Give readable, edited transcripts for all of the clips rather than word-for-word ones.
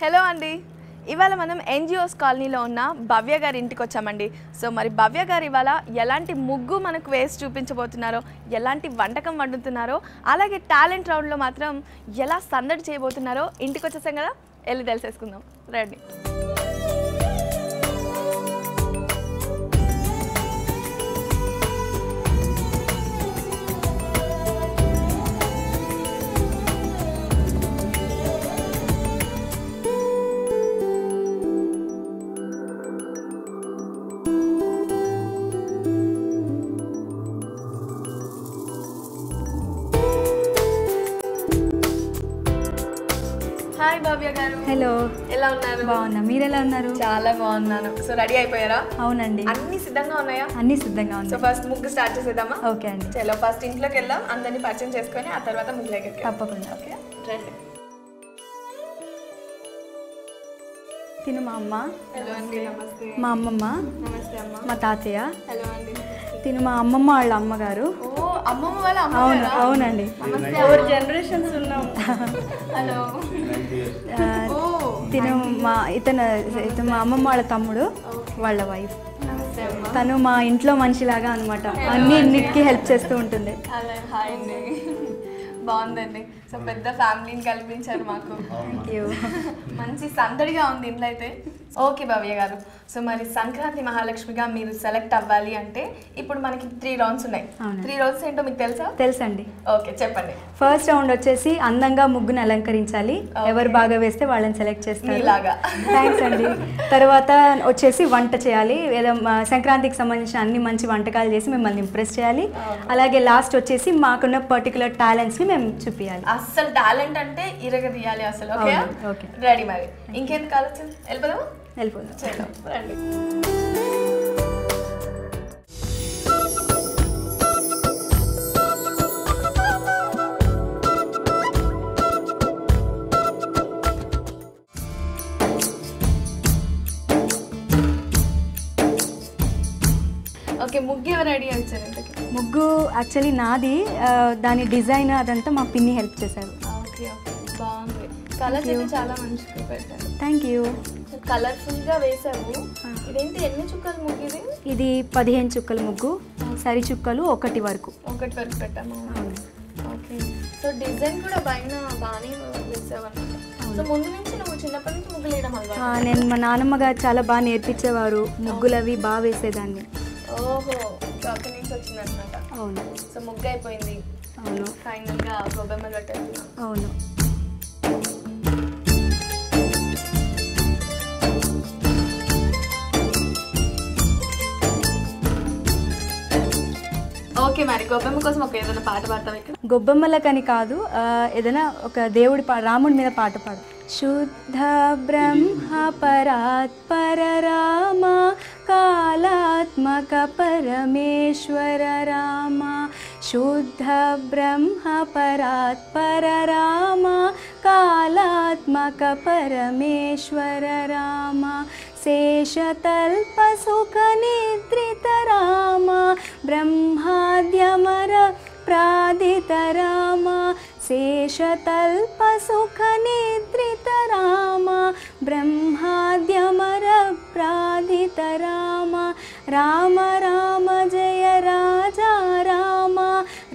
Hello అండి, ఇవాళ మనం ఎన్జిఓస్ కాలనీలో ఉన్న భవ్య గారి ఇంటికి వచ్చామండి. సో మరి భవ్య గారు ఇవాళ ఎలాంటి ముగ్గు మనకు వేసి చూపించబోతున్నారో, ఎలాంటి వంటకం వండుతున్నారో, అలాగే టాలెంట్ రౌండ్లో మాత్రం ఎలా సందడి చేయబోతున్నారో ఇంటికి వచ్చేసాం కదా, వెళ్ళి తెలిసేసుకుందాం రండి. హాయ్ భవ్య గారు. హలో, ఎలా ఉన్నారు? బాగున్నా, మీరు ఎలా ఉన్నారు? చాలా బాగున్నాను. సో రెడీ అయిపోయారా? అవునండి, అన్ని సిద్ధంగా ఉన్నాయా? అన్ని సిద్ధంగా ఉంది. సో ఫస్ట్ ముగ్గు స్టార్ట్ చేసేద్దామా? ఓకే అండి, చలో ఫస్ట్ ఇంట్లోకి వెళ్దాం, అందరినీ పరిచయం చేసుకొని ఆ తర్వాత ముగ్గులోకి తప్పకుండా. ఓకే రండి. తిను మా అమ్మ, హలో అండి, నమస్తే. మా అమ్మమ్మ, నమస్తే అమ్మ. మా తాతయ్య, హలో అండి. తిను మా అమ్మమ్మ వాళ్ళ అమ్మగారు. ఓ అమ్మమ్మ వాళ్ళ అమ్మ. అవునండి, నమస్తే. ఎవరు జనరేషన్స్ ఉన్నాం. హలో. తిను ఇతను మా అమ్మమ్మ వాళ్ళ తమ్ముడు, వాళ్ళ వైఫ్. నమస్తే అమ్మ. తను మా ఇంట్లో మనిషిలాగా అనమాట, అన్నిటికీ హెల్ప్ చేస్తూ ఉంటుంది. అలా హాయ్ అండి. బాగుందండి. సో పెద్ద ఫ్యామిలీని కల్పించారు మాకు. Thank you. మంచి సందడిగా ఉంది ఇంట్లో అయితే. ఓకే భవ్య గారు, సో మరి సంక్రాంతి మహాలక్ష్మిగా మీరు సెలెక్ట్ అవ్వాలి అంటే ఇప్పుడు మనకి 3 రౌండ్స్ ఉన్నాయి. 3 రౌండ్స్ ఏంటో మీకు తెలుసా? తెలుసండి. ఓకే చెప్పండి. ఫస్ట్ రౌండ్ వచ్చేసి అందంగా ముగ్గును అలంకరించాలి, ఎవరు బాగా వేస్తే వాళ్ళని సెలెక్ట్ చేస్తారు. థ్యాంక్స్ అండి. తర్వాత వచ్చేసి వంట చేయాలి, ఏదో సంక్రాంతికి సంబంధించిన అన్ని మంచి వంటకాలు చేసి మిమ్మల్ని ఇంప్రెస్ చేయాలి. అలాగే లాస్ట్ వచ్చేసి మాకున్న పర్టికులర్ టాలెంట్స్ ని మేము చూపించాలి. అసలు టాలెంట్ అంటే ఇరగదీయాలి అసలు. Okay okay, ready. మరి ఇంకెందుకు ఆలోచన, వెళ్ళిపోదామా? వెళ్ళిపోదాం. చలో రండి. ఓకే, ముగ్గు ఎవరు రెడీ వచ్చారు ఇంతకి? ముగ్గు యాక్చువల్లీ నాది, దాని డిజైన్ అదంతా మా పిన్ని హెల్ప్ చేశారు. ఓకే ఓకే, బాగుంది. కలర్స్ అయితే చాలా మంచిగా పెట్టారు. Thank you. కలర్ఫుల్ గా వేసావు. ఇదేంటి, ఎన్ని చుక్కల ముగ్గు ఇది? ఇది 15 చుక్కల ముగ్గు, సరి చుక్కలు 1 వరకు. 1 వరకు పెట్టాము. ఓకే, సో డిజైన్ కూడా పైన బాగానే వేసావు అన్నమాట. సో ముందు నుంచి నువ్వు చిన్నప్పటి నుంచి ముగ్గులు వేయడం అలవాటు? నేను మా నాన్నమ్మ గారు చాలా బాగా నేర్పించేవారు, ముగ్గులు అవి బాగా వేసేదాన్ని. ఓహో, అక్కడి నుంచి వచ్చింది అనమాట. అవును. సో ముగ్గు అయిపోయింది. అవును. ఫైనల్ గా గొబ్బెమ్మలు కట్టేస్తున్నా. అవును. ఓకే, మరి గొబ్బెమ్మ కోసం ఒక ఏదైనా పాట పాడతాం ఇక్కడ? గొబ్బెమ్మలకని కాదు, ఏదైనా ఒక దేవుడి రాముడి మీద పాట పాడు. శుద్ధ బ్రహ్మ పరాత్పర రామ కాళాత్మక పరమేశ్వర రామ. శుద్ధ బ్రహ్మ పరాత్పర రామ కాళాత్మక పరమేశ్వర రామ. శేషతల్ప సుఖ నిద్రిత రామ బ్రహ్మాద్యమర ప్రాదిత రామ. శేషతల్ప సుఖ నిద్రిత రామ బ్రహ్మాద్యమర ప్రాదిత రామ. రామ రామ జయ రాజా రామ,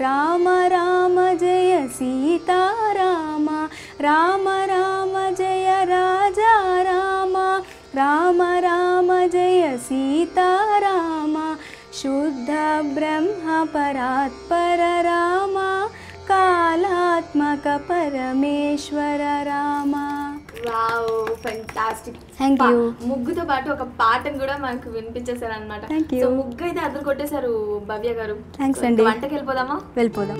రామ రామ జయ సీతారామ. రామ రామ జయ రాజా రామ, రామ రామ జయ సీతారామ. శుద్ధ బ్రహ్మ పరాత్పర రామ కాళాత్మక పరమేశ్వర Rama. Wow, fantastic. Thank you. ముగ్గుతో పాటు ఒక పాటను కూడా మనకు వినిపించేశారు అనమాట. Thank you. సో ముగ్గు అయితే అద్దరు కొట్టేశారు భవ్య గారు. థ్యాంక్స్ అండి. వంటకి వెళ్ళిపోదామా? వెళ్ళిపోదాం.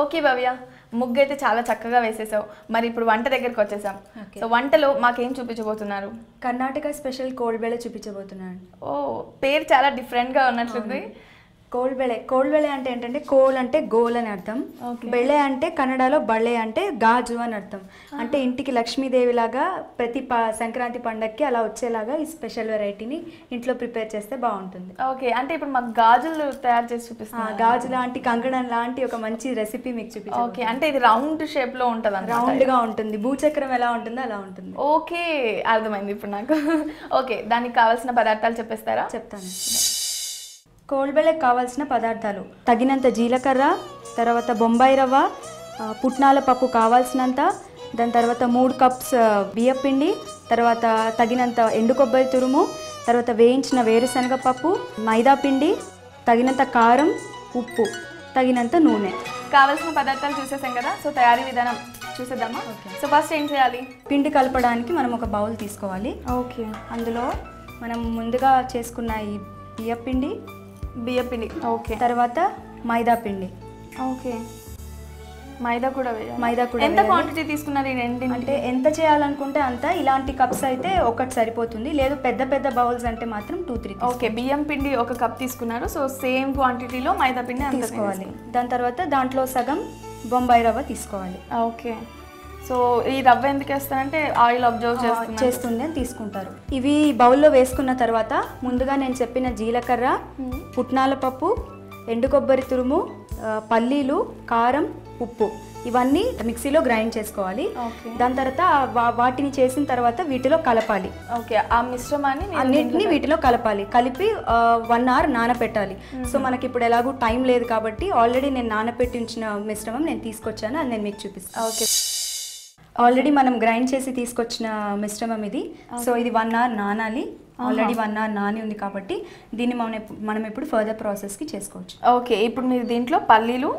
ఓకే భవ్య, ముగ్గు అయితే చాలా చక్కగా వేసేసావు. మరి ఇప్పుడు వంట దగ్గరికి వచ్చేసాం. సో వంటలో మాకేం చూపించబోతున్నారు? కర్ణాటక స్పెషల్ కోడిబేళ చూపించబోతున్నాను. ఓ, పేరు చాలా డిఫరెంట్గా ఉన్నట్లుంది. కోల్బెಳೆ అంటే ఏంటంటే కోల్ అంటే గోల్ అని అర్థం, బెళ్ళె అంటే కన్నడలో బళ్ళె అంటే గాజు అని అర్థం. అంటే ఇంటికి లక్ష్మీదేవి లాగా ప్రతి సంక్రాంతి పండగకి అలా వచ్చేలాగా ఈ స్పెషల్ వెరైటీని ఇంట్లో ప్రిపేర్ చేస్తే బాగుంటుంది. ఓకే, అంటే ఇప్పుడు మాకు గాజులు తయారు చేసి చూపిస్తాను. గాజు లాంటి కంకణం లాంటి ఒక మంచి రెసిపీ మీకు చూపిస్తాను. ఓకే, అంటే ఇది రౌండ్ షేప్ లో ఉంటుంది, రౌండ్ గా ఉంటుంది, భూచక్రం ఎలా ఉంటుందో అలా ఉంటుంది. ఓకే, అర్థమైంది ఇప్పుడు నాకు. ఓకే, దానికి కావాల్సిన పదార్థాలు చెప్పేస్తారా? చెప్తాను. కోల్బెళ్ళకి కావాల్సిన పదార్థాలు తగినంత జీలకర్ర, తర్వాత బొంబాయి రవ్వ, పుట్నాల పప్పు కావాల్సినంత, దాని తర్వాత 3 కప్స్ బియ్యపిండి, తర్వాత తగినంత ఎండు కొబ్బరి తురుము, తర్వాత వేయించిన వేరుశనగ పప్పు, మైదా పిండి, తగినంత కారం, ఉప్పు, తగినంత నూనె. కావాల్సిన పదార్థాలు చూసేసాం కదా, సో తయారీ విధానం చూసేద్దామా? సో ఫస్ట్ ఏం చేయాలి? పిండి కలపడానికి మనం ఒక బౌల్ తీసుకోవాలి. ఓకే, అందులో మనం ముందుగా చేసుకున్న ఈ బియ్యపిండి, ఓకే, తర్వాత మైదా పిండి. ఓకే, మైదా కూడా మైదా కూడా ఎంత క్వాంటిటీ తీసుకున్నారు? అంటే ఎంత చేయాలనుకుంటే అంత. ఇలాంటి కప్స్ అయితే ఒకటి సరిపోతుంది, లేదు పెద్ద పెద్ద బౌల్స్ అంటే మాత్రం 2-3. ఓకే, బియ్యం పిండి 1 కప్ తీసుకున్నారు, సో సేమ్ క్వాంటిటీలో మైదా పిండి తీసుకోవాలి. దాని తర్వాత దాంట్లో సగం బొంబాయి రవ్వ తీసుకోవాలి. ఓకే, సో ఈ రవ్వ ఎందుకు వేస్తారంటే ఆయిల్ అబ్జర్వ్ చేస్తుంది అని తీసుకుంటారు. ఇవి బౌల్లో వేసుకున్న తర్వాత ముందుగా నేను చెప్పిన జీలకర్ర, పుట్నాల పప్పు, ఎండు కొబ్బరి తురుము, పల్లీలు, కారం, ఉప్పు ఇవన్నీ మిక్సీలో గ్రైండ్ చేసుకోవాలి. దాని తర్వాత వాటిని చేసిన తర్వాత వీటిలో కలపాలి. ఓకే, ఆ మిశ్రమాన్ని అన్నింటినీ వీటిలో కలిపి 1 అవర్ నానపెట్టాలి. సో మనకి ఇప్పుడు ఎలాగూ టైం లేదు కాబట్టి ఆల్రెడీ నేను నానపెట్టించిన మిశ్రమం నేను తీసుకొచ్చాను, అది నేను మీకు చూపిస్తాను. ఓకే, ఆల్రెడీ మనం గ్రైండ్ చేసి తీసుకొచ్చిన మిశ్రమం ఇది. సో ఇది 1 అవర్ నానాలి. ఆల్రెడీ 1 అవర్ నాని ఉంది కాబట్టి దీన్ని మనం ఇప్పుడు ఫర్దర్ ప్రాసెస్కి చేసుకోవచ్చు. ఓకే, ఇప్పుడు మీరు దీంట్లో పల్లీలు,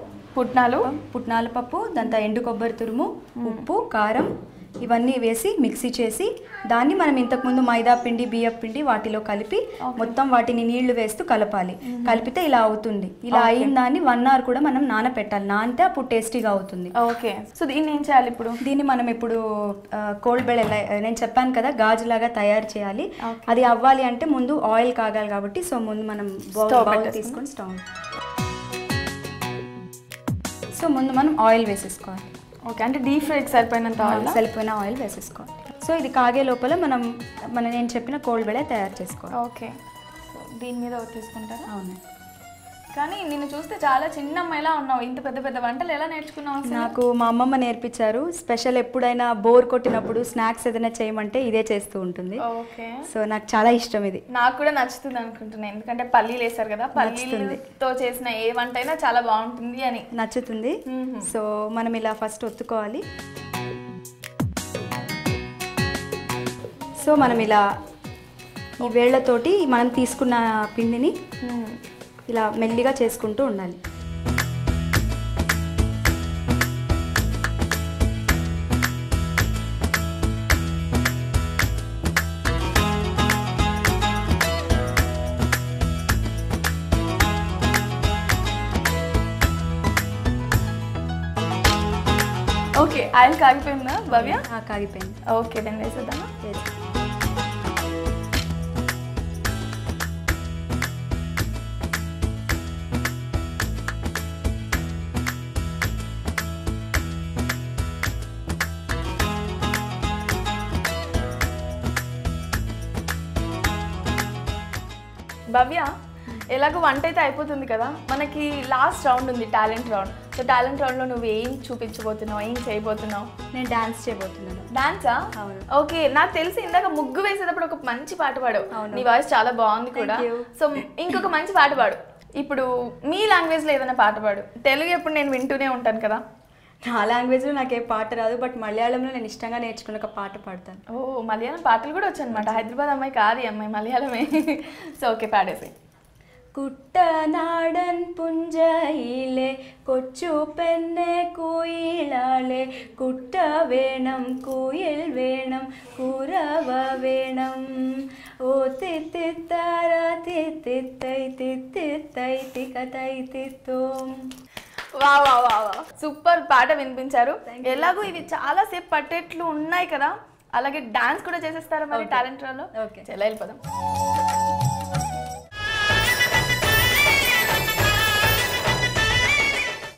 పుట్నాల పప్పు, దాంతో ఎండు కొబ్బరి తురుము, ఉప్పు, కారం ఇవన్నీ వేసి మిక్సీ చేసి దాన్ని మనం ఇంతకుముందు మైదా పిండి, బియ్యం పిండి వాటిలో కలిపి మొత్తం వాటిని నీళ్లు వేస్తూ కలపాలి. కలిపితే ఇలా అవుతుంది. ఇలా అయిన దాన్ని 1 అవర్ కూడా మనం నానపెట్టాలి. నానితే అప్పుడు టేస్టీగా అవుతుంది. ఓకే, సో దీన్ని ఏం చేయాలి ఇప్పుడు? దీన్ని మనం ఇప్పుడు కోల్బెళ్ళ నేను చెప్పాను కదా గాజులాగా తయారు చేయాలి. అది అవ్వాలి అంటే ముందు ఆయిల్ కాగాలి కాబట్టి సో ముందు మనం బౌల్ తీసుకొని స్టవ్. సో ముందు మనం ఆయిల్ వేసేసుకోవాలి. ఓకే, అంటే డీప్ ఫ్రైకి సరిపోయిన ఆయిల్ వేసేసుకోవాలి. సో ఇది కాగే లోపల నేను చెప్పిన కోల్బెళ్ళ తయారు చేసుకోవాలి. ఓకే, సో దీని మీద తీసుకుంటారా? అవును. కానీ నిన్ను చూస్తే చాలా చిన్న అమ్మాయిలా ఉన్నావు. ఇంత పెద్ద పెద్ద వంటలు ఎలా నేర్చుకున్నావు? నాకు మా అమ్మమ్మ నేర్పించారు. స్పెషల్ ఎప్పుడైనా బోర్ కొట్టినప్పుడు స్నాక్స్ ఏదైనా చేయమంటే ఇదే చేస్తూ ఉంటుంది. ఓకే, సో నాకు చాలా ఇష్టం ఇది. నాకు కూడా నచ్చుతుంది అనుకుంటున్నాను, ఎందుకంటే పల్లీలు వేసారు కదా, పల్లీలతో చేసిన ఏ వంట అయినా చాలా బాగుంటుంది అని నచ్చుతుంది. సో మనం ఇలా ఫస్ట్ ఒత్తుకోవాలి. సో మనం ఇలా ఈ వేళ్లతోటి మనం తీసుకున్న పిండిని ఇలా మెల్లిగా చేసుకుంటూ ఉండాలి. ఓకే, ఆయిల్ కాగిపోయిందా భవ్య? కాగిపోయింది. ఓకే, దాన్ని వేసేద్దామా? భవ్య, ఎలాగో వంట అయితే అయిపోతుంది కదా, మనకి లాస్ట్ రౌండ్ ఉంది, టాలెంట్ రౌండ్. సో టాలెంట్ రౌండ్లో నువ్వు ఏం చూపించబోతున్నావు, ఏం చేయబోతున్నావు? నేను డాన్స్ చేయబోతున్నాను. డాన్సా? అవును. ఓకే, నాకు తెలిసి ఇందాక ముగ్గు వేసేటప్పుడు ఒక మంచి పాట పాడు. నీ వాయిస్ చాలా బాగుంది కూడా. సో ఇంకొక మంచి పాట పాడు. ఇప్పుడు మీ లాంగ్వేజ్లో ఏదైనా పాట పాడు. తెలుగు ఎప్పుడు నేను వింటూనే ఉంటాను కదా. నా లాంగ్వేజ్లో నాకే పాట రాదు, బట్ మలయాళంలో నేను ఇష్టంగా నేర్చుకున్న ఒక పాట పాడతాను. ఓ, మలయాళం పాటలు కూడా వచ్చనమాట. హైదరాబాద్ అమ్మాయి కాదు ఈ అమ్మాయి, మలయాళమే. So okay പാടേസേ. കുട്ടനാടൻ പുഞ്ചയിലെ കൊച്ചു പെണ്ണെ കുയിലാളെ കുട്ട വേണം കുയിൽ വേണം കുരവ വേണം ഓ തിത്തിത്താര തിത്തിത്തൈ തിത്തിത്തൈ തികതൈ తిత్తోం. వా వా వా వా, సూపర్ పాట వినిపించారు. ఎలాగో ఇవి చాలా సేపు పట్టేట్లు ఉన్నాయి కదా, అలాగే డాన్స్ కూడా చేసేస్తారా మరి టాలెంట్ లో? ఓకే, చలో వెళ్ళిపోదాం.